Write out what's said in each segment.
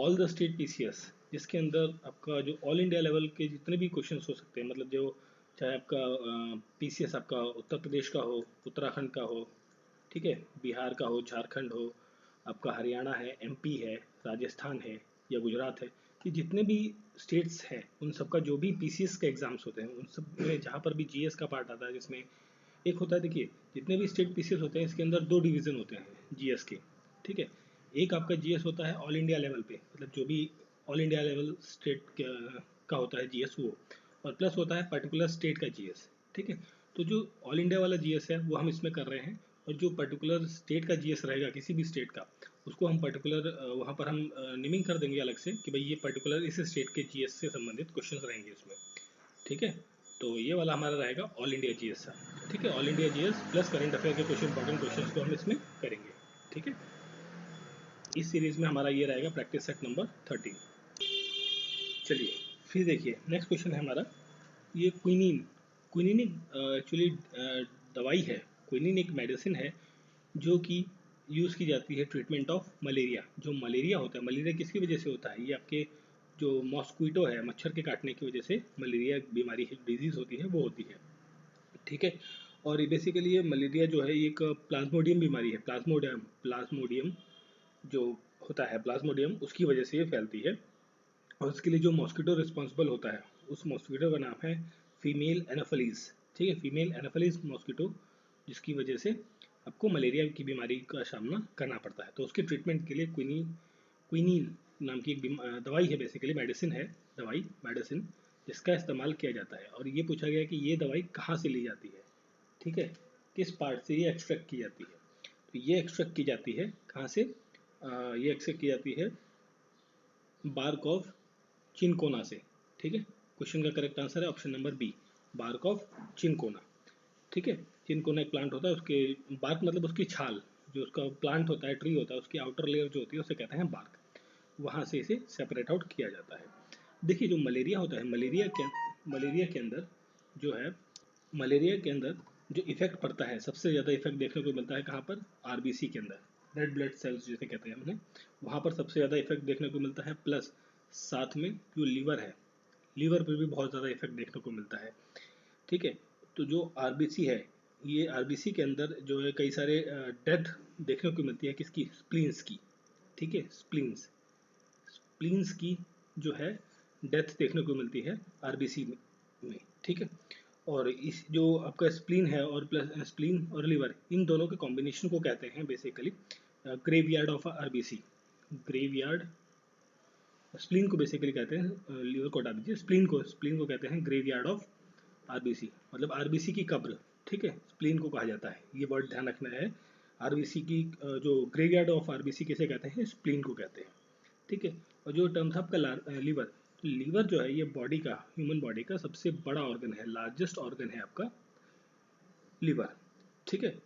All the state PCS, जिसके अंदर आपका जो ऑल इंडिया लेवल के जितने भी क्वेश्चन हो सकते हैं, मतलब जो चाहे आपका पीसीएस आपका उत्तर प्रदेश का हो, उत्तराखंड का हो, ठीक है, बिहार का हो, झारखंड हो, आपका हरियाणा है, एमपी है, राजस्थान है या गुजरात है, ये जितने भी स्टेट्स हैं उन सबका जो भी पीसीएस के एग्जाम्स होते हैं उन सब में जहाँ पर भी जीएस का पार्ट आता है, जिसमें एक होता है, देखिए जितने भी स्टेट पीसीएस होते हैं इसके अंदर दो डिवीज़न होते हैं जीएस के, ठीक है। एक आपका जीएस होता है ऑल इंडिया लेवल पे, मतलब जो भी ऑल इंडिया लेवल स्टेट का होता है जीएस वो, और प्लस होता है पर्टिकुलर स्टेट का जीएस, ठीक है। तो जो ऑल इंडिया वाला जीएस है वो हम इसमें कर रहे हैं, और जो पर्टिकुलर स्टेट का जीएस रहेगा किसी भी स्टेट का, उसको हम पर्टिकुलर वहाँ पर हम नेमिंग कर देंगे अलग से कि भाई ये पर्टिकुलर इस स्टेट के जीएस से संबंधित क्वेश्चन रहेंगे इसमें, ठीक है। तो ये वाला हमारा रहेगा ऑल इंडिया जीएस का, ठीक है। All India GS plus current affair के कुछ इंपॉर्टेंट क्वेश्चन को हम इसमें करेंगे, ठीक है। इस सीरीज में हमारा ये रहेगा प्रैक्टिस सेट नंबर 13। चलिए फिर देखिए नेक्स्ट क्वेश्चन है हमारा, ये क्विनीन। क्विनीन एक्चुअली दवाई है, क्विनीन एक मेडिसिन है जो कि यूज़ की जाती है ट्रीटमेंट ऑफ मलेरिया। जो मलेरिया होता है, मलेरिया किसकी वजह से होता है, ये आपके जो मॉस्क्विटो है, मच्छर के काटने की वजह से मलेरिया बीमारी डिजीज़ होती है वो होती है, ठीक है। और ये बेसिकली ये मलेरिया जो है ये एक प्लाज्मोडियम बीमारी है, प्लाज्मोडियम जो होता है प्लाज्मोडियम, उसकी वजह से ये फैलती है। और इसके लिए जो मॉस्किटो रिस्पॉन्सिबल होता है उस मॉस्किटो का नाम है फीमेल एनाफलीज, ठीक है, फीमेल एनाफलीज मॉस्किटो, जिसकी वजह से आपको मलेरिया की बीमारी का सामना करना पड़ता है। तो उसके ट्रीटमेंट के लिए क्विनीन नाम की एक दवाई है, बेसिकली मेडिसिन है, दवाई मेडिसिन, जिसका इस्तेमाल किया जाता है। और ये पूछा गया कि ये दवाई कहाँ से ली जाती है, ठीक है, किस पार्ट से ये एक्सट्रैक्ट की जाती है। तो ये एक्सट्रैक्ट की जाती है कहाँ से, ये एक्सट्रैक्ट की जाती है बार्क ऑफ चिनकोना से, ठीक है। क्वेश्चन का करेक्ट आंसर है option number B, bark of cinchona, ठीक है। चिनकोना एक प्लांट होता है, उसके बार्क मतलब उसकी छाल, जो उसका प्लांट होता है, ट्री होता है, उसकी आउटर लेयर जो होती है उसे कहते हैं बार्क, वहाँ से इसे सेपरेट आउट किया जाता है। देखिए जो मलेरिया होता है, मलेरिया के अंदर जो है, मलेरिया के अंदर जो इफेक्ट पड़ता है, सबसे ज़्यादा इफेक्ट देखने को मिलता है कहाँ पर, आरबीसी के अंदर, रेड ब्लड सेल्स जिसे कहते हैं हमने, वहाँ पर सबसे ज़्यादा इफेक्ट देखने को मिलता है। प्लस साथ में जो लीवर है, लीवर पर भी बहुत ज़्यादा इफेक्ट देखने को मिलता है, ठीक है। तो जो आरबीसी है, ये आरबीसी के अंदर जो है कई सारे डेथ देखने को मिलती है, किसकी, स्प्लीन्स की, ठीक है, स्प्लीन्स की जो है डेथ देखने को मिलती है आरबीसी में, ठीक है। और इस जो आपका स्प्लीन है और प्लस स्प्लीन और लीवर, इन दोनों के कॉम्बिनेशन को कहते हैं basically graveyard of RBC, graveyard, spleen को बेसिकली कहते हैं, लीवर को हटा दीजिए, स्प्लीन को कहते हैं ग्रेवयार्ड ऑफ आरबीसी, मतलब आरबीसी की कब्र, ठीक है, स्प्लीन को कहा जाता है, ये वर्ड ध्यान रखना है। आरबीसी की जो ग्रेवयार्ड ऑफ आरबीसी किसे कहते हैं, स्प्लीन को कहते हैं, ठीक है। और जो टर्म था आपका लीवर, लीवर जो है ये बॉडी का, ह्यूमन बॉडी का सबसे बड़ा ऑर्गन है, लार्जेस्ट ऑर्गन है आपका लीवर, ठीक है।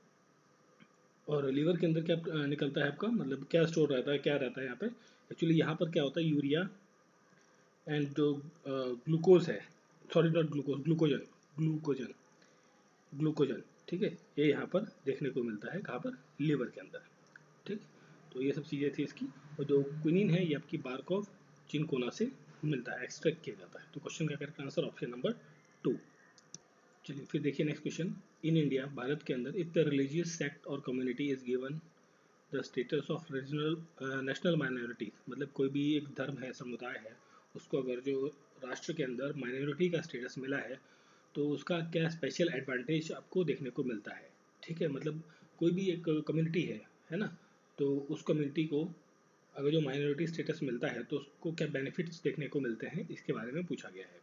और लीवर के अंदर क्या निकलता है आपका, मतलब क्या स्टोर रहता है, क्या रहता है यहाँ पे, एक्चुअली यहाँ पर क्या होता है, यूरिया एंड जो ग्लूकोज है, sorry not glucose, glucagon glucagon, ठीक है, ये यहाँ पर देखने को मिलता है कहाँ पर, लीवर के अंदर, ठीक। तो ये सब चीज़ें थी इसकी। और जो क्विनीन है ये आपकी बार्क ऑफ चिनकोना से मिलता है, एक्सट्रैक्ट किया जाता है। तो क्वेश्चन का करेक्ट आंसर ऑप्शन नंबर 2। चलिए फिर देखिए next question, in India, Bharat के अंदर, इफ द रिलीजियस सेक्ट और community is given the status of regional national minority, मतलब कोई भी एक धर्म है, समुदाय है, उसको अगर जो राष्ट्र के अंदर माइनॉरिटी का स्टेटस मिला है तो उसका क्या स्पेशल एडवांटेज आपको देखने को मिलता है, ठीक है। मतलब कोई भी एक कम्युनिटी है ना, तो उस कम्युनिटी को अगर जो माइनॉरिटी स्टेटस मिलता है तो उसको क्या बेनिफिट्स देखने को मिलते हैं, इसके बारे में पूछा गया है।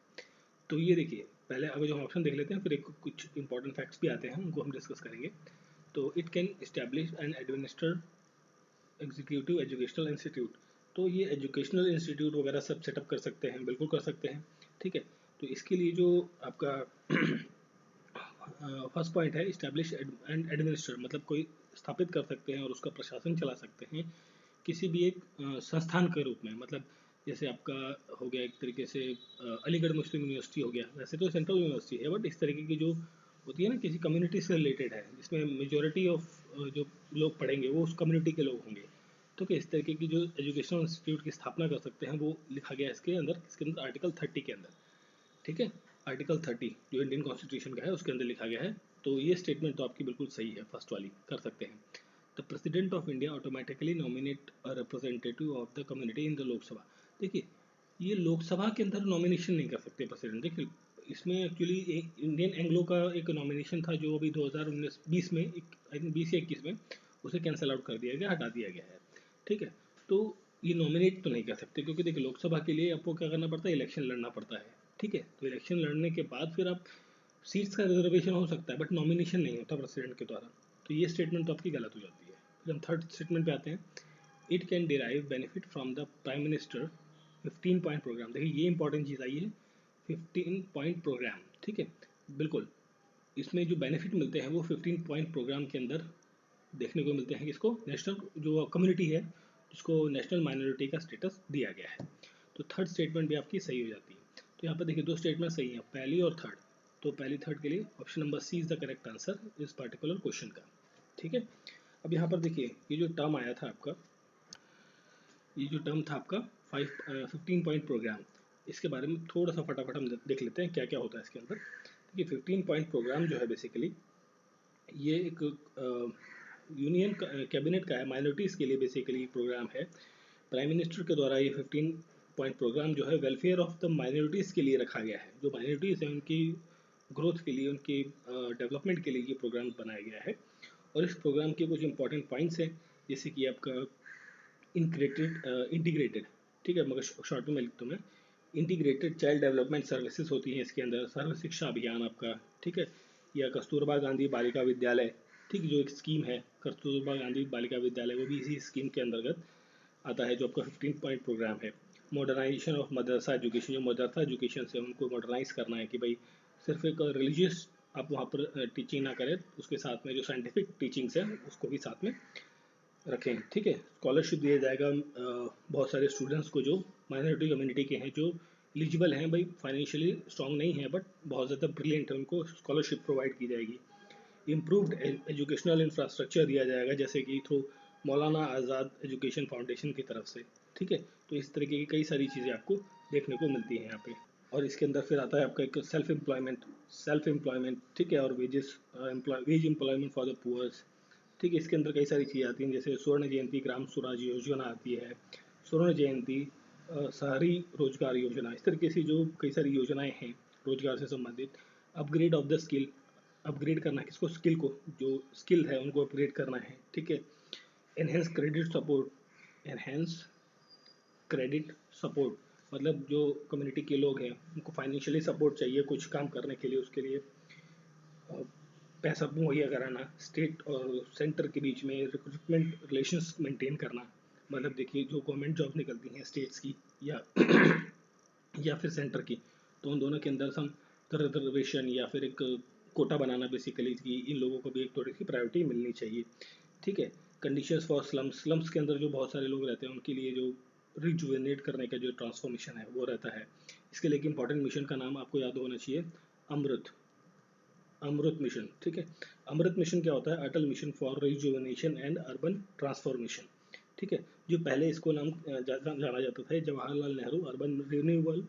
तो ये देखिए पहले अगर जो हम ऑप्शन देख लेते हैं, फिर एक कुछ इंपॉर्टेंट फैक्ट्स भी आते हैं, उनको हम डिस्कस करेंगे। तो it can establish and administer executive educational institute, तो ये एजुकेशनल इंस्टीट्यूट वगैरह सब सेटअप कर सकते हैं, बिल्कुल कर सकते हैं, ठीक है। तो इसके लिए जो आपका फर्स्ट पॉइंट है, इस्टेब्लिश एंड एडमिनिस्टर, मतलब कोई स्थापित कर सकते हैं और उसका प्रशासन चला सकते हैं किसी भी एक संस्थान के रूप में, मतलब जैसे आपका हो गया एक तरीके से अलीगढ़ मुस्लिम यूनिवर्सिटी हो गया, वैसे तो सेंट्रल यूनिवर्सिटी है बट इस तरीके की जो होती है ना, किसी कम्युनिटी से रिलेटेड है, जिसमें मेजोरिटी ऑफ जो लोग पढ़ेंगे वो उस कम्युनिटी के लोग होंगे, तो कि इस तरीके की जो एजुकेशनल इंस्टीट्यूट की स्थापना कर सकते हैं वो लिखा गया है इसके अंदर आर्टिकल 30 के अंदर। ठीक है, आर्टिकल 30 जो इंडियन कॉन्स्टिट्यूशन का है उसके अंदर लिखा गया है। तो ये स्टेटमेंट तो आपकी बिल्कुल सही है, फर्स्ट वाली कर सकते हैं। The president of India automatically nominate a representative of the community in the Lok Sabha. देखिए, ये लोकसभा के अंदर नॉमिनेशन नहीं कर सकते प्रेसिडेंट। देखिए, इसमें एक्चुअली इंडियन एंग्लो का एक नॉमिनेशन था जो अभी 2019-20 में, आई थिंक 20 या 21 में उसे कैंसिल आउट कर दिया गया, हटा दिया गया है। ठीक है, तो ये नॉमिनेट तो नहीं कर सकते, क्योंकि देखिए लोकसभा के लिए आपको क्या करना पड़ता है, इलेक्शन लड़ना पड़ता है। ठीक है, तो इलेक्शन लड़ने के बाद फिर आप सीट्स का रिजर्वेशन हो सकता है, बट नॉमिनेशन नहीं होता प्रेसिडेंट के द्वारा। तो ये स्टेटमेंट तो आपकी गलत हो जाती है। फिर हम थर्ड स्टेटमेंट पे आते हैं। It can derive benefit from the prime minister 15 point program. देखिए ये इंपॉर्टेंट चीज़ आई है, 15 पॉइंट प्रोग्राम। ठीक है, बिल्कुल, इसमें जो बेनिफिट मिलते हैं वो 15 पॉइंट प्रोग्राम के अंदर देखने को मिलते हैं। किसको? नेशनल जो कम्युनिटी है जिसको नेशनल माइनॉरिटी का स्टेटस दिया गया है। तो थर्ड स्टेटमेंट भी आपकी सही हो जाती है। तो यहाँ पर देखिए दो स्टेटमेंट सही हैं, पहली और थर्ड। तो पहली थर्ड के लिए option number C is the correct answer इस पर्टिकुलर क्वेश्चन का। ठीक है, अब यहाँ पर देखिए ये जो टर्म आया था आपका, ये जो टर्म था आपका 15 पॉइंट प्रोग्राम, इसके बारे में थोड़ा सा फटाफट हम देख लेते हैं क्या क्या होता है इसके अंदर। देखिए 15 पॉइंट प्रोग्राम जो है बेसिकली ये एक यूनियन कैबिनेट का है, माइनॉरिटीज़ के लिए बेसिकली प्रोग्राम है। प्राइम मिनिस्टर के द्वारा ये 15 पॉइंट प्रोग्राम जो है वेलफेयर ऑफ द माइनॉरिटीज़ के लिए रखा गया है। जो माइनॉरिटीज़ हैं उनकी ग्रोथ के लिए, उनकी डेवलपमेंट के लिए ये प्रोग्राम बनाया गया है। और इस प्रोग्राम के कुछ इंपॉर्टेंट पॉइंट्स हैं, जैसे कि आपका इंटीग्रेटेड, ठीक है, मगर शॉर्ट में लिखता हूँ मैं, इंटीग्रेटेड चाइल्ड डेवलपमेंट सर्विसेज होती हैं इसके अंदर, सर्व शिक्षा अभियान आपका। ठीक है, या कस्तूरबा गांधी बालिका विद्यालय, ठीक, जो एक स्कीम है कस्तूरबा गांधी बालिका विद्यालय, वो भी इसी स्कीम के अंतर्गत आता है, जो आपका 15 पॉइंट प्रोग्राम है। मॉडर्नाइजेशन ऑफ मदरसा एजुकेशन, जो मदरसा एजुकेशन से उनको मॉडर्नाइज करना है कि भाई सिर्फ एक रिलीजियस आप वहाँ पर टीचिंग ना करें, उसके साथ में जो साइंटिफिक टीचिंग्स है उसको भी साथ में रखें। ठीक है, स्कॉलरशिप दिया जाएगा बहुत सारे स्टूडेंट्स को जो माइनॉरिटी कम्युनिटी के हैं, जो एलिजिबल हैं, भाई फाइनेंशियली स्ट्रॉन्ग नहीं है बट बहुत ज़्यादा ब्रिलियंट है, उनको स्कॉलरशिप प्रोवाइड की जाएगी। इम्प्रूव्ड एजुकेशनल इंफ्रास्ट्रक्चर दिया जाएगा, जैसे कि थ्रू मौलाना आज़ाद एजुकेशन फाउंडेशन की तरफ से। ठीक है, तो इस तरीके की कई सारी चीज़ें आपको देखने को मिलती हैं यहाँ पे। और इसके अंदर फिर आता है आपका एक सेल्फ एम्प्लॉयमेंट, ठीक है, और wage employment for the poors. ठीक है, इसके अंदर कई सारी चीज़ें आती हैं, जैसे स्वर्ण जयंती ग्राम स्वराज योजना आती है, स्वर्ण जयंती शहरी रोजगार योजना, इस तरीके से जो कई सारी योजनाएं हैं रोजगार से संबंधित। Upgrade of the skill, upgrade करना है किसको? स्किल को, जो स्किल है उनको अपग्रेड करना है। ठीक है, enhance credit support, enhance credit support, मतलब जो कम्युनिटी के लोग हैं उनको फाइनेंशियली सपोर्ट चाहिए कुछ काम करने के लिए, उसके लिए पैसा मुहैया कराना। स्टेट और सेंटर के बीच में रिक्रूटमेंट रिलेशंस मेंटेन करना, मतलब देखिए जो गवर्नमेंट जॉब निकलती हैं स्टेट्स की या या फिर सेंटर की, तो उन दोनों के अंदर सम रिजर्वेशन या फिर एक कोटा बनाना बेसिकली, कि इन लोगों को भी एक थोड़ी सी प्रायोरिटी मिलनी चाहिए। ठीक है, कंडीशंस फॉर स्लम्स के अंदर जो बहुत सारे लोग रहते हैं उनके लिए जो रिजुवेनेट करने का जो ट्रांसफॉर्मेशन है वो रहता है। इसके लिए एक इंपॉर्टेंट मिशन का नाम आपको याद होना चाहिए, अमृत, अमृत मिशन। ठीक है, अमृत मिशन क्या होता है? Atal mission for rejuvenation and urban transformation. ठीक है, जो पहले इसको नाम जाना जाता था Jawaharlal Nehru urban renewal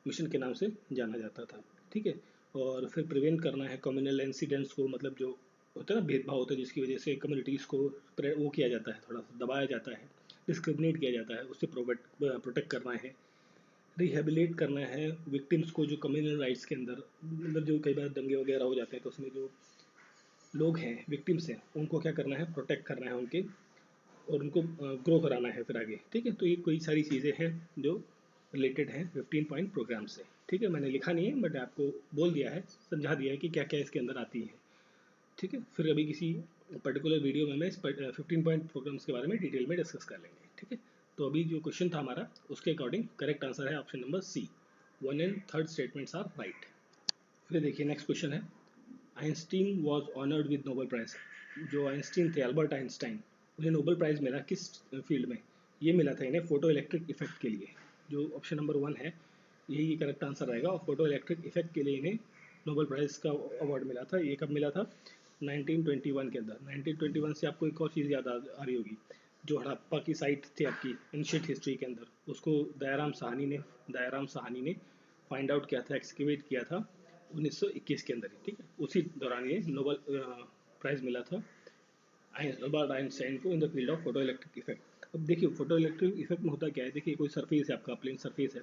mission के नाम से जाना जाता था। ठीक है, और फिर प्रिवेंट करना है कम्युनल इंसिडेंट्स को, मतलब जो होता है ना भेदभाव होता है जिसकी वजह से कम्युनिटीज़ को वो किया जाता है, थोड़ा सा दबाया जाता है, डिस्क्रिमिनेट किया जाता है, उससे प्रोटेक्ट करना है। रिहेबिलिट करना है विक्टिम्स को, जो कम्युनल राइट्स के अंदर, मतलब जो कई बार दंगे वगैरह हो जाते हैं तो उसमें जो लोग हैं विक्टिम्स हैं उनको क्या करना है? प्रोटेक्ट करना है उनके, और उनको ग्रो कराना है फिर आगे। ठीक है, तो ये कोई सारी चीज़ें हैं जो रिलेटेड हैं 15 पॉइंट प्रोग्राम से। ठीक है, मैंने लिखा नहीं है बट आपको बोल दिया है, समझा दिया है कि क्या क्या इसके अंदर आती है। ठीक है, फिर अभी किसी पर्टिकुलर वीडियो में मैं इस 15 पॉइंट प्रोग्राम्स के बारे में डिटेल में डिस्कस कर लेंगे। ठीक है, तो अभी जो क्वेश्चन था हमारा उसके अकॉर्डिंग करेक्ट आंसर है option number C, 1 and 3rd statements are right. फिर देखिए नेक्स्ट क्वेश्चन है, Einstein was honoured with Nobel prize. जो आइंस्टीन थे, अल्बर्ट आइंस्टाइन, उन्हें नोबेल प्राइज़ मिला किस फील्ड में? ये मिला था इन्हें फोटो इलेक्ट्रिक इफेक्ट के लिए। जो ऑप्शन नंबर 1 है यही करेक्ट आंसर रहेगा, और फोटो इलेक्ट्रिक इफेक्ट के लिए इन्हें नोबेल प्राइज़ का अवार्ड मिला था। ये कब मिला था? 1921 के अंदर। 1921 से आपको एक और चीज़ याद आ रही होगी, जो हड़प्पा की साइट थी आपकी एंशिएंट हिस्ट्री के अंदर, उसको दयाराम साहनी ने फाइंड आउट किया था, एक्सकेवेट किया था 1921 के अंदर ही, ठीक है। उसी दौरान ये नोबल प्राइज मिला था अल्बर्ट आइंस्टाइन को in the field of photo electric effect. अब देखिए फोटो इलेक्ट्रिक इफेक्ट में होता क्या है, देखिए कोई सरफेस है आपका, प्लेन सरफेस है,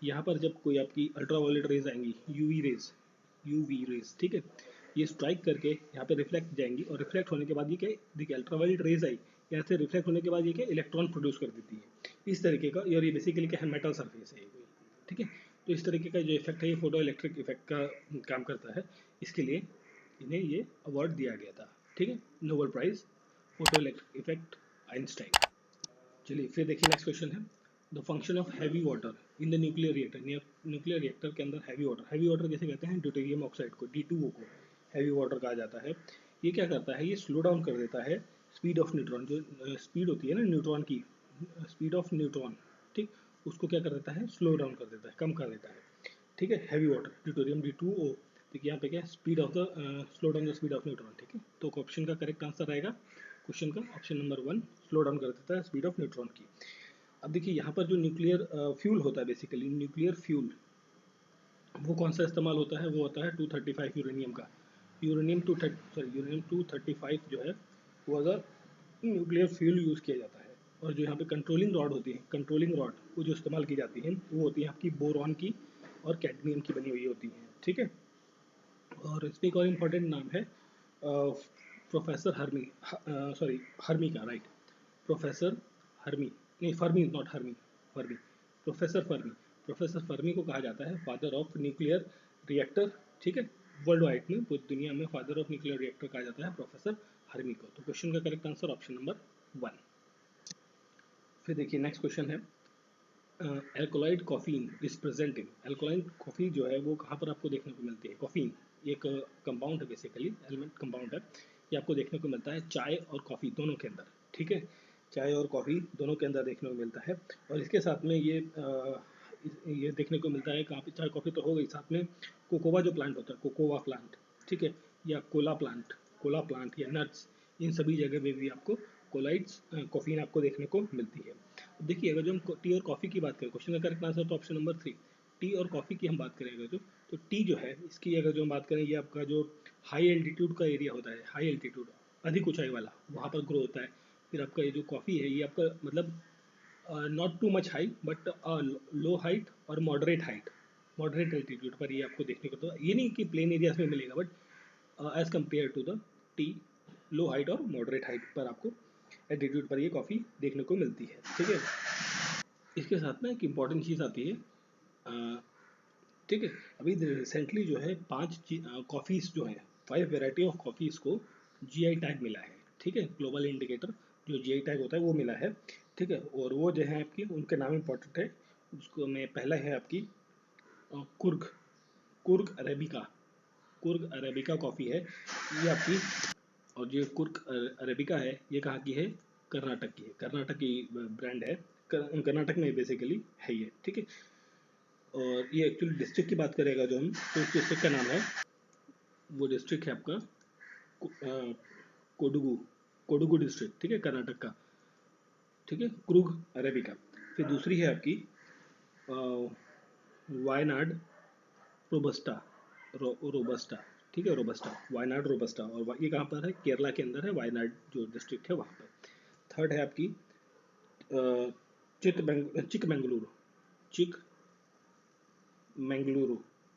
यहाँ पर जब कोई आपकी अल्ट्रावायलेट रेज आएंगी, यूवी रेज, ठीक है, ये स्ट्राइक करके यहाँ पे रिफ्लेक्ट जाएंगी, और रिफ्लेक्ट होने के बाद ये क्या, देखिए अल्ट्रावायलेट रेज आई, यहाँ से रिफ्लेक्ट होने के बाद ये क्या इलेक्ट्रॉन प्रोड्यूस कर देती है इस तरीके का, और ये बेसिकली क्या है, मेटल सरफेस है ये कोई, ठीक है। तो इस तरीके का जो इफेक्ट है ये फोटो इलेक्ट्रिक इफेक्ट का काम करता है, इसके लिए इन्हें ये अवार्ड दिया गया था, ठीक है, Nobel prize photo electric effect Einstein. चलिए फिर देखिए नेक्स्ट क्वेश्चन है, the function of heavy water in the nuclear reactor. Nuclear reactor के अंदर हैवी वाटर जैसे कहते हैं ड्यूटेरियम ऑक्साइड को, D2O को हैवी वाटर कहा जाता है। ये क्या करता है, ये स्लो डाउन कर देता है स्पीड ऑफ न्यूट्रॉन, जो स्पीड होती है ना न्यूट्रॉन की, स्पीड ऑफ न्यूट्रॉन, ठीक, उसको क्या कर देता है, स्लो डाउन कर देता है, कम कर देता है, ठीक है। हैवी वाटर ड्यूटेरियम D2O, देखिए यहाँ पे क्या speed of the slow down the speed of neutron, ठीक है। तो ऑप्शन का करेक्ट आंसर रहेगा क्वेश्चन का ऑप्शन नंबर 1, स्लो डाउन कर देता है स्पीड ऑफ न्यूट्रॉन की। अब देखिए यहाँ पर जो न्यूक्लियर फ्यूल होता है, बेसिकली न्यूक्लियर फ्यूल वो कौन सा इस्तेमाल होता है, वो होता है 235 यूरेनियम का, यूरेनियम 235 जो है वो अगर न्यूक्लियर फ्यूल यूज़ किया जाता है। और जो यहाँ पे कंट्रोलिंग रॉड होती है, कंट्रोलिंग रॉड वो जो इस्तेमाल की जाती है वो होती है आपकी बोरॉन की और कैडमियम की बनी हुई होती है, ठीक है। और इसमें एक और इम्पॉर्टेंट नाम है प्रोफेसर हर्मी का, राइट, प्रोफेसर हर्मी, नहीं Fermi, not Hermi, Fermi, professor Fermi. Professor Fermi को कहा जाता है फादर ऑफ न्यूक्लियर रिएक्टर, ठीक है। वर्ल्ड वाइड में, पूरी दुनिया में फादर ऑफ न्यूक्लियर रिएक्टर कहा जाता है प्रोफेसर हर्मी को। तो क्वेश्चन का करेक्ट आंसर ऑप्शन नंबर 1। फिर देखिए नेक्स्ट क्वेश्चन है, alkaloid caffeine is present in, alkaloid coffee जो है वो कहाँ पर आपको देखने को मिलती है, कॉफीन एक कंपाउंड है, बेसिकली एलिमेंट कंपाउंड है, ये आपको देखने को मिलता है चाय और कॉफ़ी दोनों के अंदर, ठीक है। चाय और कॉफ़ी दोनों के अंदर देखने को मिलता है, और इसके साथ में ये देखने को मिलता है कहाँ पे, चाय कॉफ़ी तो हो गई, साथ में कोकोवा जो प्लांट होता है, कोकोवा प्लांट, ठीक है, या कोला प्लांट या नट्स, इन सभी जगह पे भी आपको कोलाइड्स कॉफीन आपको देखने को मिलती है। देखिए अगर जो हम टी और कॉफ़ी की बात करें, क्वेश्चन का करेक्ट आंसर तो ऑप्शन नंबर 3, टी और कॉफ़ी की हम बात करेंगे तो टी जो है इसकी अगर जो हम बात करें, ये आपका जो हाई एल्टीट्यूड का एरिया होता है, हाई एल्टीट्यूड अधिक ऊंचाई वाला, वहाँ पर ग्रो होता है। फिर आपका ये जो कॉफ़ी है ये आपका मतलब not too much high but low height और मॉडरेट एल्टीट्यूड पर ये आपको देखने को, तो ये नहीं कि प्लेन एरियाज में मिलेगा, but as compare to the tea, low height और मॉडरेट हाइट पर आपको एल्टीट्यूड पर ये कॉफ़ी देखने को मिलती है, ठीक है। इसके साथ में एक इम्पॉर्टेंट चीज़ आती है, ठीक है, अभी रिसेंटली जो है 5 कॉफ़ीज़ जो हैं, 5 वेराइटी ऑफ कॉफ़ीज़ को जीआई टैग मिला है, ठीक है, ग्लोबल इंडिकेटर जो जीआई टैग होता है वो मिला है, ठीक है। और वो जो है आपकी उनके नाम इम्पोर्टेंट है, उसको में पहला है आपकी Coorg Coorg arabica, Coorg arabica coffee है ये आपकी, और जो कुर्ग अरेबिका है ये कहाँ की है, कर्नाटक की है, कर्नाटक की ब्रांड है, कर्नाटक में बेसिकली है ये, ठीक है। और ये एक्चुअली डिस्ट्रिक्ट की बात करेगा जो हम, तो उस डिस्ट्रिक्ट का नाम है, वो डिस्ट्रिक्ट है आपका कोडुगु, कोडुगु डिस्ट्रिक्ट, ठीक है, कर्नाटक का, ठीक है, कुर्ग अरेबिका। फिर दूसरी है आपकी वायनाड रोबस्टा, रोबस्टा, ठीक है, रोबस्टा, वायनाड रोबस्टा, और ये कहाँ पर है, केरला के अंदर है, वायनाड जो डिस्ट्रिक्ट है वहाँ पर। थर्ड है आपकी चिकमंगलुरु, चिकमंगलुरु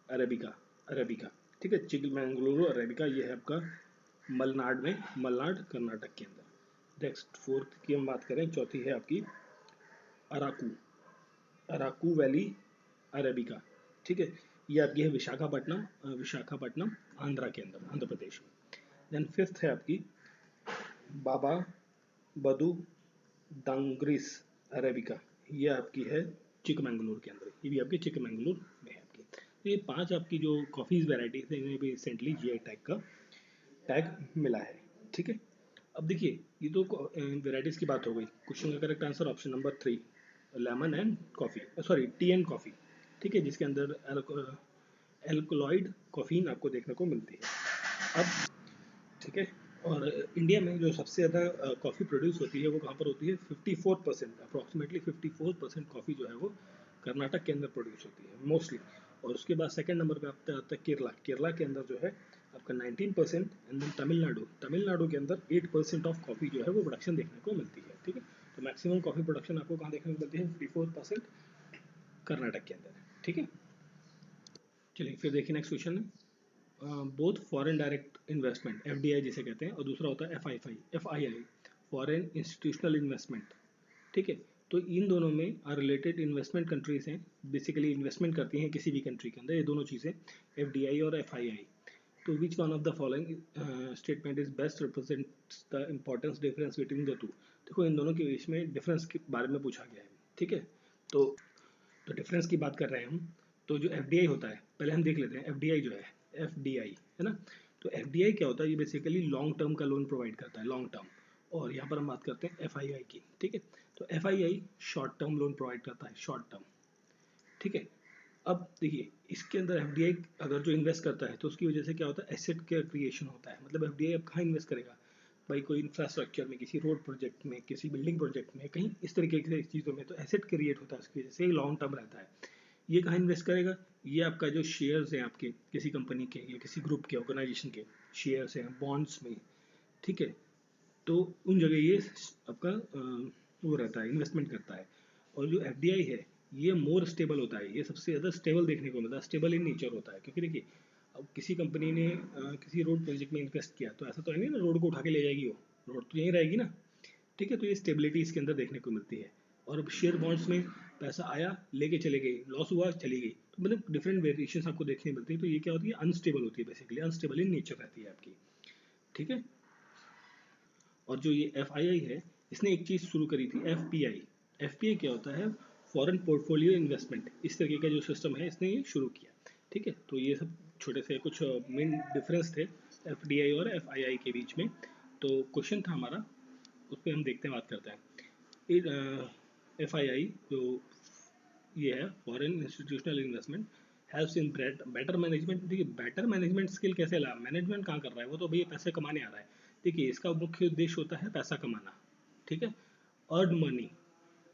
अरेबिका, अरेबिका, ठीक है, चिकमंगलुरु अरेबिका, ये है आपका मलनाड कर्नाटक के अंदर। नेक्स्ट फोर्थ की हम बात करें, चौथी है आपकी अराकू, अराकू वैली अरेबिका, ठीक है, ये आपकी है विशाखापट्टनम आंध्रा के अंदर, आंध्र प्रदेश में। देन फिफ्थ है आपकी बाबा बदू डांग्रिस अरेबिका, ये आपकी है चिकमंगलुरु के अंदर, ये भी आपकी चिकमंगलुरु में है आपकी। तो ये 5 आपकी जो कॉफ़ीज़ वेराइटीज हैं इन्हें भी रिसेंटली जीआई टैग का टैग मिला है, ठीक है। अब देखिए ये तो वेराइटीज़ की बात हो गई, क्वेश्चन का correct answer option number 3, lemon and coffee, sorry T and coffee, ठीक है, जिसके अंदर एल्कोलॉइड कॉफ़ीन आपको देखने को मिलती है। अब ठीक है, और इंडिया में जो सबसे ज़्यादा कॉफ़ी प्रोड्यूस होती है वो कहाँ पर होती है? 54%, अप्रॉक्सीमेटली 54% कॉफ़ी जो है वो कर्नाटक के अंदर प्रोड्यूस होती है मोस्टली। और उसके बाद सेकंड नंबर पे आता है केरला। केरला के अंदर जो है आपका 19%, एंड देन तमिलनाडु। तमिलनाडु के अंदर 8% ऑफ कॉफ़ी जो है वो प्रोडक्शन देखने को मिलती है। ठीक है, तो मैक्सिमम कॉफ़ी प्रोडक्शन आपको कहाँ देखने को मिलती है? 54% कर्नाटक के अंदर। ठीक है, चलिए फिर देखिए नेक्स्ट क्वेश्चन है both foreign direct investment, FDI जिसे कहते हैं, और दूसरा होता है एफआईआई, फॉरेन इंस्टीट्यूशनल इन्वेस्टमेंट। ठीक है, तो इन दोनों में आर रिलेटेड इन्वेस्टमेंट कंट्रीज हैं, बेसिकली इन्वेस्टमेंट करती हैं किसी भी कंट्री के अंदर, ये दोनों चीज़ें एफडीआई और एफआईआई। तो which one of the following statement is best represents the importance difference between the two. देखो इन दोनों के बीच में डिफरेंस के बारे में पूछा गया है। ठीक है, तो डिफरेंस की बात कर रहे हैं हम। तो जो एफ होता है, पहले हम देख लेते हैं एफ जो है, एफ है ना। तो एफ क्या होता है? ये बेसिकली लॉन्ग टर्म का लोन प्रोवाइड करता है, लॉन्ग टर्म। और यहाँ पर हम बात करते हैं एफ की। ठीक है, तो F short term loan provide करता है, शॉर्ट टर्म। ठीक है, अब देखिए इसके अंदर एफ अगर जो इन्वेस्ट करता है तो उसकी वजह से क्या होता है? एसेट का क्रिएशन होता है। मतलब एफ अब कहाँ इन्वेस्ट करेगा भाई? कोई इंफ्रास्ट्रक्चर में, किसी रोड प्रोजेक्ट में, किसी बिल्डिंग प्रोजेक्ट में, कहीं इस तरीके की चीज़ों में, तो एसेट क्रिएट होता है उसकी वजह से, लॉन्ग टर्म रहता है। ये कहाँ इन्वेस्ट करेगा? ये आपका जो शेयर्स हैं आपके किसी कंपनी के या किसी ग्रुप के, ऑर्गेनाइजेशन के शेयर्स हैं, बॉन्ड्स में। ठीक है, तो उन जगह ये आपका वो रहता है, इन्वेस्टमेंट करता है। और जो एफ है ये मोर स्टेबल होता है, ये सबसे ज़्यादा स्टेबल देखने को मिलता है, स्टेबल इन नेचर होता है। क्योंकि देखिए अब किसी कंपनी ने किसी रोड प्रोजेक्ट में इन्वेस्ट किया तो ऐसा तो है नहीं ना रोड को उठा के ले जाएगी, वो रोड तो यहीं रहेगी ना। ठीक है, तो ये स्टेबिलिटी इसके अंदर देखने को मिलती है। और अब शेयर बॉन्ड्स में पैसा आया, लेके चले गए, लॉस हुआ, चली गई, तो मतलब डिफरेंट वेरिएशन आपको देखने मिलती है। तो ये क्या होती है? अनस्टेबल होती है, बेसिकली अनस्टेबल इन नेचर रहती है आपकी। ठीक है, और जो ये एफ है इसने एक चीज़ शुरू करी थी, एफ क्या होता है? Foreign portfolio investment. इस तरीके का जो सिस्टम है इसने ये शुरू किया। ठीक है, तो ये सब छोटे से कुछ मेन डिफरेंस थे एफ और एफ के बीच में। तो क्वेश्चन था हमारा, उस पर हम देखते हैं, बात करते हैं। एफ जो ये है foreign institutional investment, helps in better management. देखिए बेटर मैनेजमेंट स्किल कैसे ला, मैनेजमेंट कहाँ कर रहा है? वो तो भैया पैसे कमाने आ रहा है। देखिए इसका मुख्य उद्देश्य होता है पैसा कमाना। ठीक है, अर्न मनी,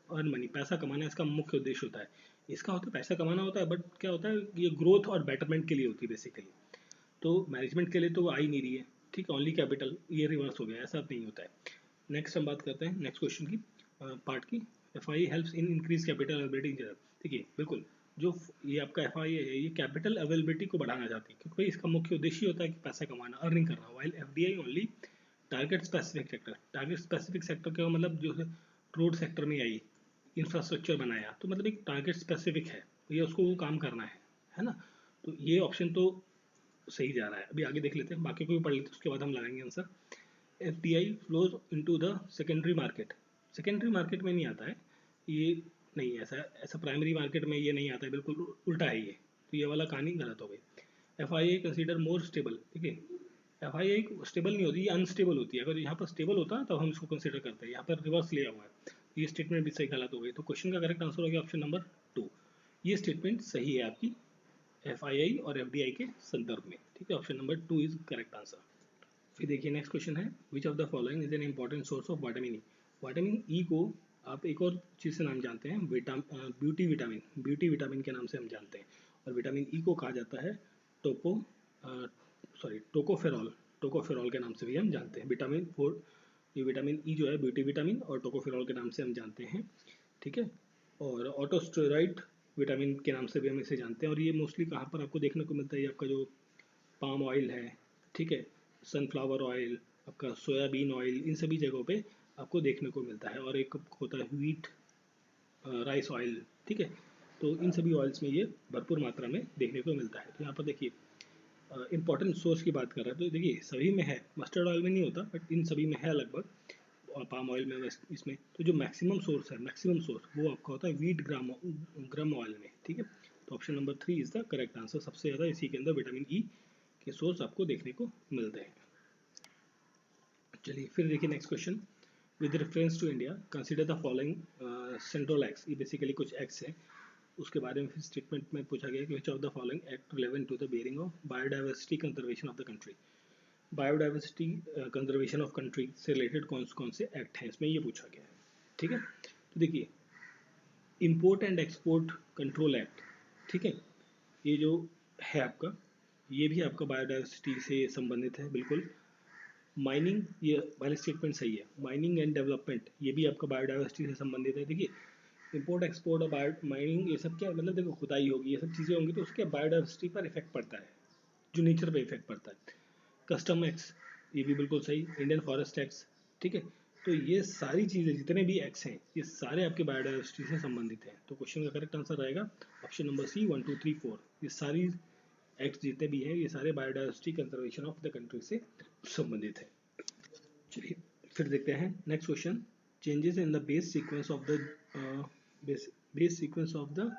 अर्न मनी, पैसा कमाना इसका मुख्य उद्देश्य होता है। इसका होता है पैसा कमाना होता है, बट क्या होता है? ये ग्रोथ और बेटरमेंट के लिए होती है बेसिकली। तो मैनेजमेंट के लिए तो वो आ ही नहीं रही है। ठीक है, ओनली कैपिटल, ये रिवर्स हो गया, ऐसा नहीं होता है। नेक्स्ट हम बात करते हैं नेक्स्ट क्वेश्चन की, पार्ट की। F helps in increase capital availability. देखिए बिल्कुल, जो ये आपका एफ है ये कैपिटल अवेलेबिलिटी को बढ़ाना चाहती है, क्योंकि इसका मुख्य उद्देश्य होता है कि पैसा कमाना, अर्निंग करना। While F only target specific sector. Target specific sector का मतलब जो है रोड सेक्टर में आई, इंफ्रास्ट्रक्चर बनाया, तो मतलब एक टारगेट स्पेसिफिक है, ये उसको वो काम करना है ना। तो ये ऑप्शन तो सही जा रहा है। अभी आगे देख लेते हैं, बाकी को भी पढ़ लेते हैं, उसके बाद हम लगाएंगे answer. F flows into the secondary market. Secondary market में नहीं आता है ये, नहीं ऐसा ऐसा प्राइमरी मार्केट में ये नहीं आता है, बिल्कुल उल्टा है ये। तो ये वाला कहानी गलत हो गई। F consider more stable. ठीक है, एफ स्टेबल नहीं होती, ये अनस्टेबल होती है। अगर यहाँ पर स्टेबल होता है तब हम इसको कंसिडर करते हैं, यहाँ पर रिवर्स लिया हुआ है। ये स्टेटमेंट भी सही गलत हो गई। तो क्वेश्चन का करेक्ट आंसर हो गया ऑप्शन नंबर 2। ये स्टेटमेंट सही है आपकी एफ और एफ के संदर्भ में। ठीक है, option number 2 is correct answer. फिर देखिए नेक्स्ट क्वेश्चन है, विच of the following is an important source of vitamin E. Vitamin E को आप एक और चीज़ से नाम जानते हैं, ब्यूटी विटामिन के नाम से हम जानते हैं। और विटामिन ई को कहा जाता है टोकोफेरॉल, टोकोफेरॉल के नाम से भी हम जानते हैं। विटामिन 4, ये विटामिन ई जो है ब्यूटी विटामिन और टोकोफेरॉल के नाम से हम जानते हैं। ठीक है, और ऑटोस्टेरॉइड विटामिन के नाम से भी हम इसे जानते हैं। और ये मोस्टली कहाँ पर आपको देखने को मिलता है? ये आपका जो पाम ऑयल है, ठीक है, सनफ्लावर ऑयल, आपका सोयाबीन ऑयल, इन सभी जगहों पे आपको देखने को मिलता है। और एक होता है व्हीट राइस ऑयल। ठीक है, तो इन सभी ऑयल्स में ये भरपूर मात्रा में देखने को मिलता है। तो यहाँ पर देखिए इंपॉर्टेंट सोर्स की बात कर रहा है, तो देखिए सभी में है, मस्टर्ड ऑयल में नहीं होता बट इन सभी में है लगभग, और पाम ऑयल में इसमें। तो जो मैक्सिमम सोर्स है, मैक्सिमम सोर्स वो आपका होता है व्हीट ग्राम ऑयल में। ठीक है, तो option number 3 is the correct answer. सबसे ज़्यादा इसी के अंदर विटामिन ई के सोर्स आपको देखने को मिलते हैं। चलिए फिर देखिए next question, with reference to India consider the following central acts. ये बेसिकली कुछ एक्ट्स हैं, उसके बारे में फिर स्टेटमेंट में पूछा गया कि which of the following act relevant to the bearing of biodiversity conservation of the country. Biodiversity conservation of country से रिलेटेड कौन कौन से एक्ट हैं, इसमें ये पूछा गया है। ठीक है, तो देखिए import and export control act, ठीक है, ये जो है आपका, ये भी आपका बायोडाइवर्सिटी से संबंधित है बिल्कुल। माइनिंग, ये वाले स्टेटमेंट सही है। माइनिंग एंड डेवलपमेंट, ये भी आपका बायोडाइवर्सिटी से संबंधित है। देखिए इंपोर्ट एक्सपोर्ट और बायो माइनिंग, ये सब क्या मतलब, देखो खुदाई होगी, ये सब चीज़ें होंगी तो उसके बायोडाइवर्सिटी पर इफेक्ट पड़ता है, जो नेचर पर इफेक्ट पड़ता है। कस्टम एक्स, ये भी बिल्कुल सही। इंडियन फॉरेस्ट एक्ट, ठीक है, तो ये सारी चीज़ें जितने भी एक्ट्स हैं ये सारे आपके बायोडाइवर्सिटी से संबंधित हैं। तो क्वेश्चन का करेक्ट आंसर रहेगा ऑप्शन नंबर सी, 1 2 3 4। ये सारी एक्ट्स जितने भी हैं ये सारे biodiversity conservation of the country से संबंधित है। चलिए फिर देखते हैं next question. Changes in the base sequence of the base sequence of the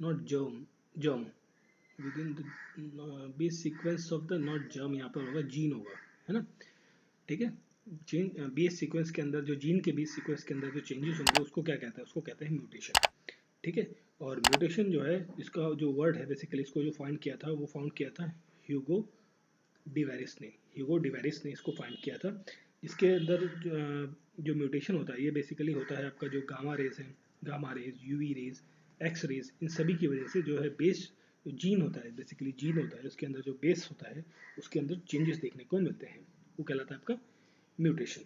not germ with in the base sequence of the not germ, यहाँ पर होगा जीन होगा, है ना, ठीक है। जीन बेस सीक्वेंस के अंदर, जो जीन के बेस सीक्वेंस के अंदर जो चेंजेस होंगे उसको क्या कहते हैं, उसको कहते हैं म्यूटेशन, ठीक है। और म्यूटेशन जो है, इसका जो वर्ड है बेसिकली, इसको जो फाइंड किया था वो फाउंड किया था ह्यूगो डिवेरिस ने। ह्यूगो डिवेरिस ने इसको फाइंड किया था। इसके अंदर जो म्यूटेशन होता है ये बेसिकली होता है आपका जो गामा रेज है, gamma rays, UV rays, X rays, इन सभी की वजह से जो है बेस जो जीन होता है, बेसिकली जीन होता है उसके अंदर जो बेस होता है उसके अंदर चेंजेस देखने को मिलते हैं, वो कहलाता है आपका म्यूटेशन,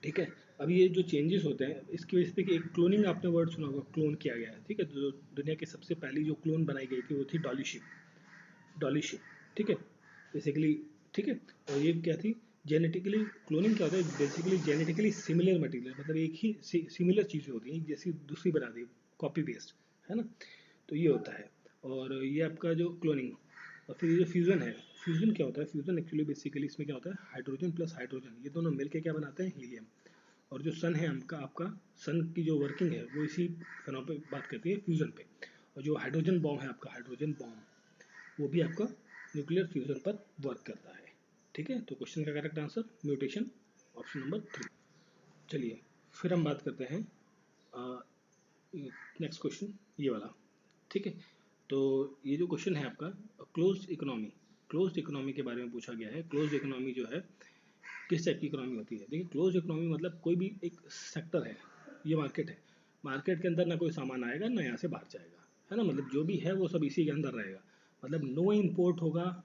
ठीक है। अब ये जो चेंजेस होते हैं इसकी वजह से, एक क्लोनिंग आपने वर्ड सुना होगा, क्लोन किया गया है, ठीक है। तो दुनिया की सबसे पहली जो क्लोन बनाई गई थी वो थी डॉली शिप, डॉली शिप, ठीक है, बेसिकली, ठीक है। और ये क्या थी, जेनेटिकली क्लोनिंग क्या होता है, बेसिकली जेनेटिकली सिमिलर मटेरियल, मतलब एक ही सिमिलर चीज़ें होती हैं, जैसी दूसरी बना दी, कॉपी पेस्ट, है ना, तो ये होता है। और ये आपका जो क्लोनिंग, और फिर ये जो फ्यूज़न है, फ्यूज़न क्या होता है, फ्यूज़न एक्चुअली बेसिकली इसमें क्या होता है, हाइड्रोजन प्लस हाइड्रोजन, ये दोनों मिलकर क्या बनाते हैं, हीलियम। और जो सन है आपका आपका सन की जो वर्किंग है वो इसी फेनोमेनन पे बात करती है, फ्यूज़न पे। और जो हाइड्रोजन बॉम्ब है आपका, हाइड्रोजन बॉम्ब, वो भी आपका न्यूक्लियर फ्यूजन पर वर्क करता है, ठीक है। तो क्वेश्चन का correct answer mutation, option number 3। चलिए फिर हम बात करते हैं नेक्स्ट क्वेश्चन, ये वाला, ठीक है। तो ये जो क्वेश्चन है आपका क्लोज्ड इकोनॉमी, क्लोज्ड इकोनॉमी के बारे में पूछा गया है। क्लोज्ड इकोनॉमी जो है किस टाइप की इकोनॉमी होती है। देखिए क्लोज्ड इकोनॉमी मतलब कोई भी एक सेक्टर है, ये मार्केट है, मार्केट के अंदर ना कोई सामान आएगा ना यहाँ से बाहर जाएगा, है ना, मतलब जो भी है वो सब इसी के अंदर रहेगा, मतलब नो इम्पोर्ट होगा,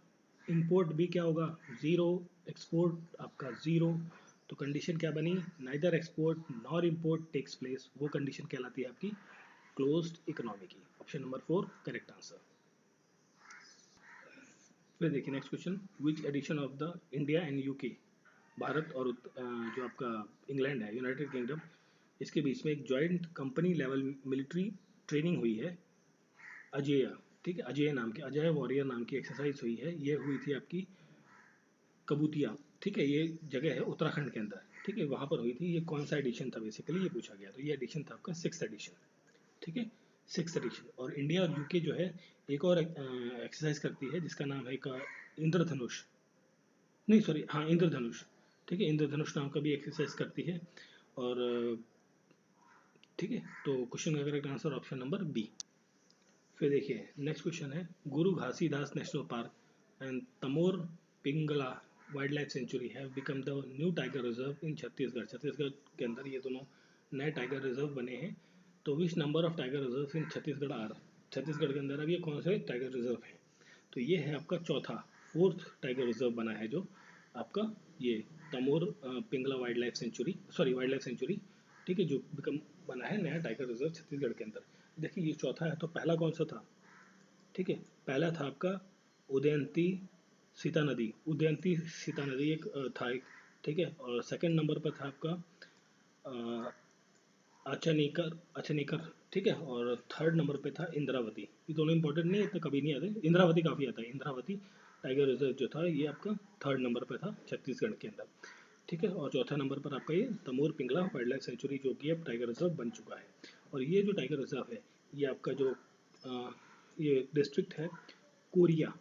इम्पोर्ट भी क्या होगा, ज़ीरो, एक्सपोर्ट आपका ज़ीरो। तो कंडीशन क्या बनी, neither export nor import takes place, वो कंडीशन कहलाती है आपकी क्लोज्ड इकोनॉमी की। Option number 4 correct answer. फिर देखिए next question, which edition of the India and UK, Bharat और जो आपका इंग्लैंड है, यूनाइटेड किंगडम, इसके बीच में एक joint company level military training हुई है, अजेय, ठीक है, अजय नाम की, अजय वॉरियर नाम की एक्सरसाइज हुई है, ये हुई थी आपकी कबूतिया, ठीक है, ये जगह है उत्तराखंड के अंदर, ठीक है, वहाँ पर हुई थी। ये कौन सा एडिशन था बेसिकली, ये पूछा गया, तो ये एडिशन था आपका 6th एडिशन, ठीक है, 6th एडिशन। और इंडिया और यूके जो है एक और एक्सरसाइज करती है जिसका नाम है का इंद्रधनुष, नहीं सॉरी, हाँ इंद्रधनुष, ठीक है, इंद्रधनुष नाम का भी एक्सरसाइज करती है। और ठीक है, तो क्वेश्चन का correct answer option number B. फिर देखिए नेक्स्ट क्वेश्चन है, Guru Ghasidas national park and Tamor Pingla wild life sanctuary have become the new tiger reserve in Chhattisgarh. Chhattisgarh के अंदर ये दोनों नए टाइगर रिजर्व बने हैं। तो which number of tiger reserve in Chhattisgarh are, Chhattisgarh के अंदर अब ये कौन से टाइगर रिजर्व हैं, तो ये है आपका चौथा, 4th टाइगर रिजर्व बना है जो आपका ये Tamor Pingla wild life sanctuary, sorry wild life sanctuary, ठीक है, जो बिकम बना है नया टाइगर रिजर्व छत्तीसगढ़ के अंदर। देखिए ये चौथा है, तो पहला कौन सा था, ठीक है, पहला था आपका उदयंती सीता नदी, उदयंती सीता नदी एक था एक, ठीक है। और सेकंड नंबर पर था आपका अ, अचनेकर, अचनेकर, ठीक है। और थर्ड नंबर पे था इंद्रावती। ये दोनों इंपॉर्टेंट नहीं है, इतना कभी नहीं आते, इंद्रावती काफ़ी आता है। इंद्रावती टाइगर रिजर्व जो था ये आपका थर्ड नंबर पे था छत्तीसगढ़ के अंदर, ठीक है। और चौथा नंबर पर आपका ये Tamor Pingla wild life century जो कि अब टाइगर रिजर्व बन चुका है। और ये जो टाइगर रिजर्व है ये आपका जो ये डिस्ट्रिक्ट है कोरिया,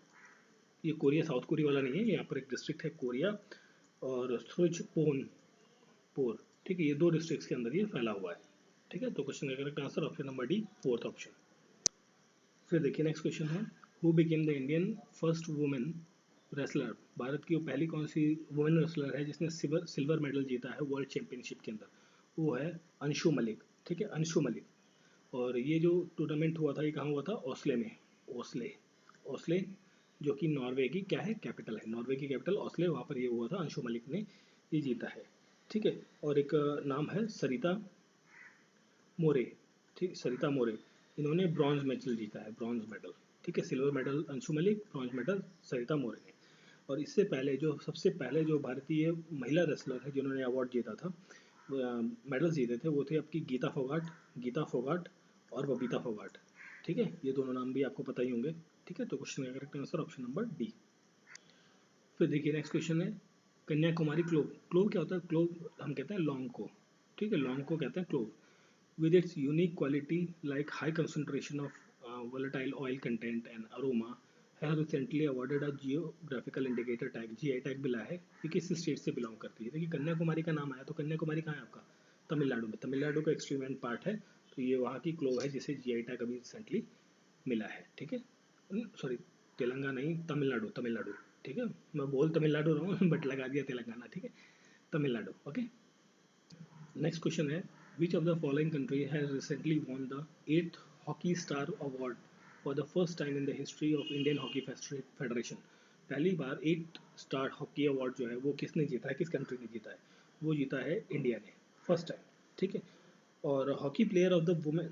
ये कोरिया साउथ कोरिया वाला नहीं है, यहाँ पर एक डिस्ट्रिक्ट है कोरिया और सुचपोन पोर, ठीक है, ये दो डिस्ट्रिक्ट्स के अंदर ये फैला हुआ है, ठीक है। तो क्वेश्चन का correct answer option number D, 4th option. फिर देखिए नेक्स्ट क्वेश्चन है, who became the Indian first women wrestler Bharat की वो पहली कौन सी वुमेन रेसलर है जिसने सिल्वर मेडल जीता है वर्ल्ड चैंपियनशिप के अंदर? वो है अंशु मलिक। ठीक है, अंशु मलिक। और ये जो टूर्नामेंट हुआ था ये कहाँ हुआ था? ओस्ले में। ओस्ले, ओस्ले जो कि नॉर्वे की क्या है, कैपिटल है। नॉर्वे की कैपिटल ओस्ले, वहाँ पर ये हुआ था। अंशु मलिक ने ये जीता है। ठीक है। और एक नाम है सरिता मोरे। ठीक, सरिता मोरे। इन्होंने ब्रॉन्ज मेडल जीता है, ब्रॉन्ज मेडल। ठीक है, silver medal Anshu Malik, bronze medal Sarita More ने। और इससे पहले जो सबसे पहले जो भारतीय महिला रेसलर है जिन्होंने अवार्ड जीता था, मेडल जीते थे, वो थे आपकी गीता फोगाट, गीता फोगाट और बबीता फोगाट। ठीक है, ये दोनों नाम भी आपको पता ही होंगे। ठीक है, तो क्वेश्चन का correct answer option number D. फिर देखिए नेक्स्ट क्वेश्चन है कन्याकुमारी क्लोव। क्लोव क्या होता है? क्लोव हम कहते हैं लौंग को। ठीक है, लौंग को कहते हैं clove. With its unique quality like high concentration of volatile oil content and aroma, has recently awarded a geographical indicator tag, GI tag मिला है। ये किस स्टेट से बिलोंग करती है? देखिए कन्याकुमारी का नाम आया तो कन्याकुमारी कहाँ है आपका? तमिलनाडु में। तमिलनाडु का एक्सट्रीम एंड पार्ट है, तो ये वहाँ की क्लोव है जिसे जीआई टैग अभी रिसेंटली मिला है। ठीक है, सॉरी, तेलंगाना नहीं, तमिलनाडु, तमिलनाडु। ठीक है, मैं बोल तमिलनाडु रहा हूँ बट लगा दिया तेलंगाना। ठीक है, तमिलनाडु। ओके। नेक्स्ट क्वेश्चन है विच of the following country has recently won the 8th hockey star award for the first time in the history of Indian hockey federation? पहली बार 8 स्टार हॉकी अवार्ड जो है वो किसने जीता है, किस कंट्री ने जीता है? वो जीता है इंडिया ने, फर्स्ट टाइम। ठीक है। और hockey player of the women,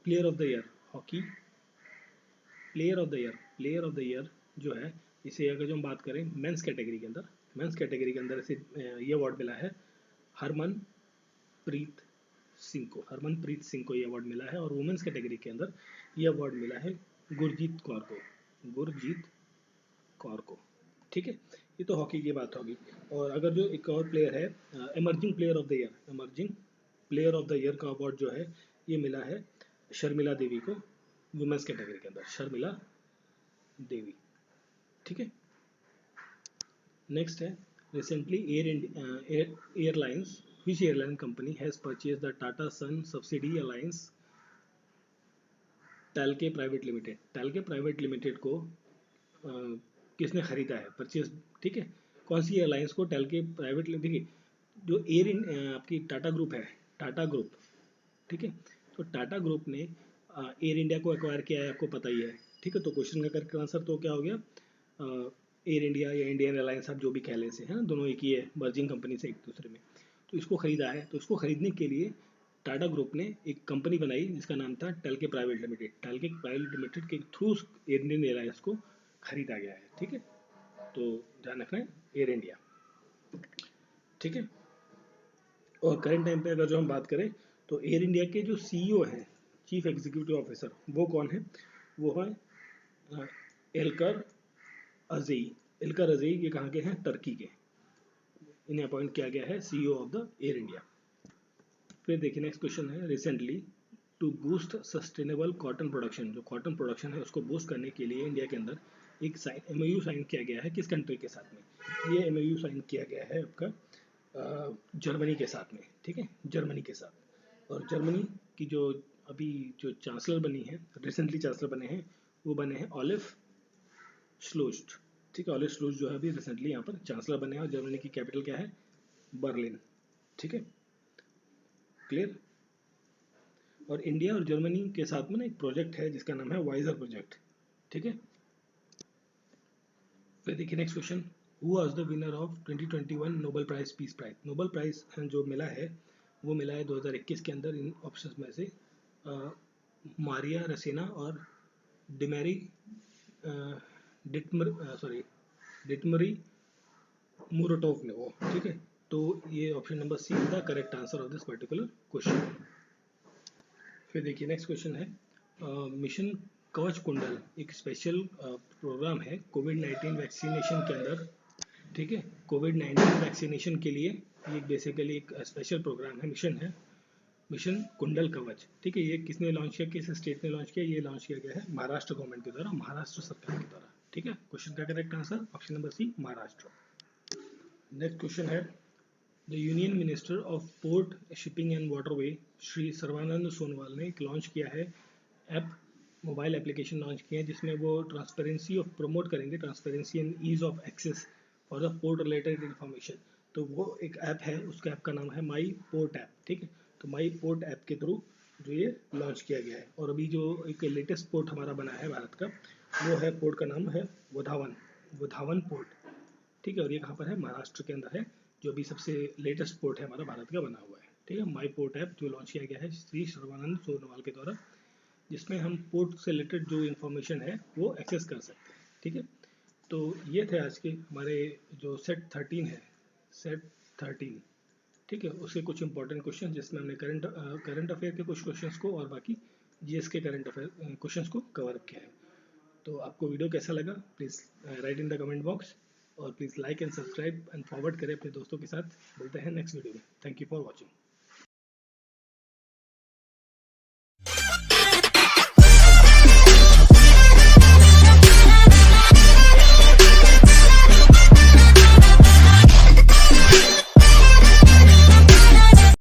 player of the year, hockey player of the year, player of the year जो है, इसे अगर जो हम बात करें मेंस कैटेगरी के अंदर, मेंस कैटेगरी के अंदर इसे ये अवार्ड मिला है हरमन प्रीत सिंह को। हरमनप्रीत सिंह को ये अवार्ड मिला है। और वुमेन्स कैटेगरी के अंदर ये अवार्ड मिला है गुरजीत कौर को, गुरजीत कौर को। ठीक है, ये तो हॉकी की बात होगी। और अगर जो एक और प्लेयर है emerging player of the year, emerging player of the year का अवार्ड जो है ये मिला है शर्मिला देवी को, वुमेन्स कैटेगरी के अंदर, शर्मिला देवी। ठीक है। नेक्स्ट है recently airlines, which airline company has purchased the Tata Sun subsidy alliance टालके प्राइवेट लिमिटेड? टालके प्राइवेट लिमिटेड को किसने खरीदा है, परचेज? ठीक है, कौन सी अलायंस को टालके प्राइवेट लिमिटेड? देखिए जो आपकी टाटा ग्रुप है, टाटा ग्रुप। ठीक है, तो टाटा ग्रुप ने एयर इंडिया को एक्वायर किया है, आपको पता ही है। ठीक है, तो क्वेश्चन का करेक्ट आंसर तो क्या हो गया? एयर इंडिया या इंडियन एयरलाइंस, आप जो भी कह लें से, है ना, दोनों एक ही है, मर्जिंग कंपनी से एक दूसरे में। तो इसको खरीदा है, तो इसको खरीदने के लिए टाटा ग्रुप ने एक कंपनी बनाई जिसका नाम था टेलके प्राइवेट लिमिटेड। टेलके प्राइवेट लिमिटेड के थ्रू इंडियन एयरलाइंस को खरीदा गया है। ठीक है, तो ध्यान रखना है एयर इंडिया। ठीक है। और करंट टाइम पे अगर जो हम बात करें तो एयर इंडिया के जो सीईओ हैं, चीफ एग्जीक्यूटिव ऑफिसर, वो कौन है? वो है एलकर अजई। एलकर अजई ये कहाँ के हैं? टर्की के। इन्हें अपॉइंट किया गया है CEO of the Air India. फिर देखिए नेक्स्ट क्वेश्चन है recently to boost sustainable cotton production, जो कॉटन प्रोडक्शन है उसको बूस्ट करने के लिए इंडिया के अंदर एक एमओयू साइन किया गया है। किस कंट्री के साथ में? ये एमओयू साइन किया गया है आपका जर्मनी के साथ में। ठीक है, जर्मनी के साथ। और जर्मनी की जो अभी जो चांसलर बनी है, रिसेंटली चांसलर बने हैं, वो बने हैं ऑलिव स्लूस्ट। ठीक है, ऑलिव स्लूस्ट जो है अभी रिसेंटली यहाँ पर चांसलर बने हैं। और जर्मनी की कैपिटल क्या है? बर्लिन। ठीक है, क्लियर। और इंडिया और जर्मनी के साथ में ना एक प्रोजेक्ट है जिसका नाम है वाइजर प्रोजेक्ट। ठीक है। फिर देखिए next question, who was the winner of 2021 Nobel prize peace prize? Nobel prize जो मिला है वो मिला है 2021 के अंदर इन ऑप्शंस में से मारिया रसेना और डिमेरी डिटमर सॉरी डिटमरी मुरोटोव ने वो। ठीक है, तो ये option number C is the correct answer of this particular question. फिर देखिए नेक्स्ट क्वेश्चन है मिशन कवच कुंडल एक स्पेशल प्रोग्राम है कोविड-19 वैक्सीनेशन के अंदर। ठीक है, कोविड-19 वैक्सीनेशन के लिए ये बेसिकली एक स्पेशल प्रोग्राम है, मिशन है, मिशन कुंडल कवच। ठीक है, ये किसने लॉन्च किया, किस स्टेट ने लॉन्च किया? ये लॉन्च किया गया है महाराष्ट्र गवर्नमेंट के द्वारा, महाराष्ट्र सरकार के द्वारा। ठीक है, क्वेश्चन का correct answer option number C, Maharashtra. Next question है the union minister of port shipping and waterway Shri Sarbananda Sonowal ने एक लॉन्च किया है ऐप, मोबाइल एप्लीकेशन लॉन्च किया है जिसमें वो ट्रांसपेरेंसी ऑफ प्रमोट करेंगे, transparency and ease of access और द पोर्ट रिलेटेड इन्फॉर्मेशन। तो वो एक ऐप है, उसका ऐप का नाम है माई पोर्ट ऐप, ठीक है। तो माई पोर्ट ऐप के थ्रू जो ये लॉन्च किया गया है। और अभी जो एक लेटेस्ट पोर्ट हमारा बना है भारत का, वो है, पोर्ट का नाम है वधावन पोर्ट, ठीक है। और ये कहाँ पर है, महाराष्ट्र के अंदर है, जो अभी सबसे लेटेस्ट पोर्ट है हमारा भारत का बना हुआ है, ठीक है। माई पोर्ट ऐप जो लॉन्च किया गया है श्री सर्बानंद सोनोवाल के द्वारा, जिसमें हम पोर्ट से रिलेटेड जो इन्फॉर्मेशन है वो एक्सेस कर सकते हैं, ठीक है। तो ये थे आज के हमारे जो सेट 13 है, सेट 13, ठीक है, उसके कुछ इंपॉर्टेंट क्वेश्चन, जिसमें हमने करंट अफेयर के कुछ क्वेश्चंस को और बाकी जीएस के करंट अफेयर क्वेश्चंस को कवर अप किया है। तो आपको वीडियो कैसा लगा, please write in the comment box, और please like and subscribe and forward करें अपने दोस्तों के साथ। मिलते हैं नेक्स्ट वीडियो में। Thank you for watching.